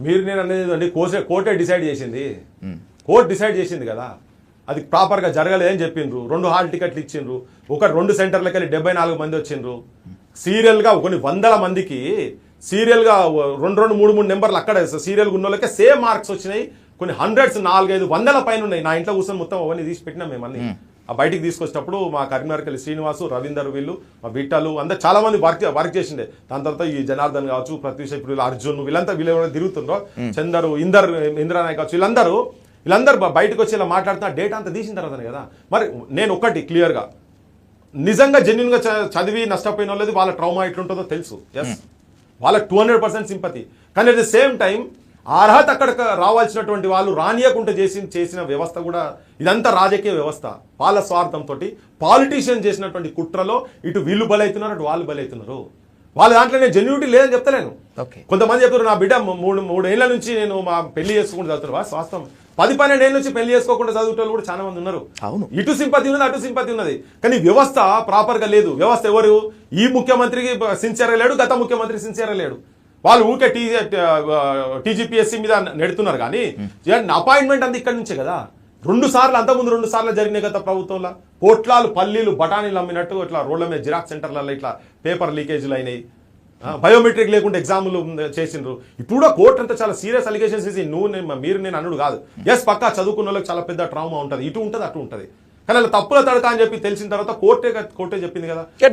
మీరు నేను అనేది అండి కోర్టే డిసైడ్ చేసింది. కోర్టు డిసైడ్ చేసింది కదా, అది ప్రాపర్గా జరగలేదని చెప్పిండ్రు. 2 హాల్ టికెట్లు ఇచ్చిండ్రు. 2 సెంటర్లకి వెళ్ళి 74 మంది వచ్చిండ్రు. సీరియల్గా కొన్ని వందల మందికి సీరియల్గా 2-3 నెంబర్లు అక్కడ సీరియల్ ఉన్న వాళ్ళకే సేమ్ మార్క్స్ వచ్చినాయి. కొన్ని హండ్రెడ్స్ 400-500 పైన ఉన్నాయి. నా ఇంట్లో కూర్చొని మొత్తం అవన్నీ తీసి పెట్టినాం మేము అన్ని. ఆ బయటికి తీసుకొచ్చేటప్పుడు మా కరీంనగర్కి శ్రీనివాసు, రవీందర్, వీళ్ళు మా బిట్టలు అందరూ చాలా మంది వర్క్ చేసిండే. దాని తర్వాత ఈ జనార్దన్ కావచ్చు, ప్రత్యూష, ఇప్పుడు అర్జున్, వీళ్ళు తిరుగుతుండ్రో, చందరు, ఇంద్రనాయక్ కావచ్చు, వీళ్ళందరూ బయటకు వచ్చి ఇలా మాట్లాడుతున్న డేటా అంతా తీసిన తర్వాతనే కదా. మరి నేను ఒక్కటి క్లియర్గా, నిజంగా జెన్యున్గా చదివి నష్టపోయిన వాళ్ళది వాళ్ళ ట్రామా ఎట్లుంటుందో తెలుసు. ఎస్, వాళ్ళకి 200% సింపతి. కానీ అట్ ద సేమ్ టైం అర్హత అక్కడికి రావాల్సినటువంటి వాళ్ళు రానియకుండా చేసిన వ్యవస్థ కూడా ఇదంతా రాజకీయ వ్యవస్థ. వాళ్ళ స్వార్థంతో పాలిటీషియన్ చేసినటువంటి కుట్రలో ఇటు వీళ్ళు బలవుతున్నారు, అటు వాళ్ళు బలవుతున్నారు. వాళ్ళ దాంట్లో నేను జెన్యూనిటీ లేదని చెప్తలేను. కొంతమంది చెప్తారు నా బిడ్డ 3 ఏళ్ల నుంచి నేను మా పెళ్లి చేసుకుంటూ చదువుతున్నారు. వాస్తవం 10-12 ఏళ్ళ నుంచి పెళ్లి చేసుకోకుండా చదువుతారు కూడా చాలా మంది ఉన్నారు. ఇటు సింపతి ఉన్నది, అటు సింపతి ఉన్నది. కానీ వ్యవస్థ ప్రాపర్ గా లేదు. వ్యవస్థ ఎవరు, ఈ ముఖ్యమంత్రికి సిన్సియర్గా లేడు, గత ముఖ్యమంత్రి సిన్సియర్గా లేడు. వాళ్ళు ఊకే టీజీపీఎస్సీ మీద నెడుతున్నారు. కానీ అపాయింట్మెంట్ అంతా ఇక్కడి నుంచే కదా. 2 సార్లు, అంతకుముందు 2 సార్లు జరిగినాయి గత ప్రభుత్వంలో. పోట్లాలు, పల్లీలు, బఠానీలు అమ్మినట్టు ఇట్లా రోడ్ల మీద జిరాక్స్ సెంటర్లలో ఇట్లా పేపర్ లీకేజీలు అయినాయి. బయోమెట్రిక్ లేకుండా ఎగ్జామ్లు చేసిండ్రు. ఇప్పుడు కూడా కోర్టు అంతా చాలా సీరియస్ అలిగేషన్స్ వేసి మీరు నేను అనుడు కాదు. ఎస్, పక్కా చదువుకున్న వాళ్ళకి చాలా పెద్ద ట్రామా ఉంటుంది. ఇటు ఉంటుంది, అటు ఉంటుంది. కానీ అలా తప్పుల తడక అని చెప్పి తెలిసిన తర్వాత కోర్టే చెప్పింది కదా.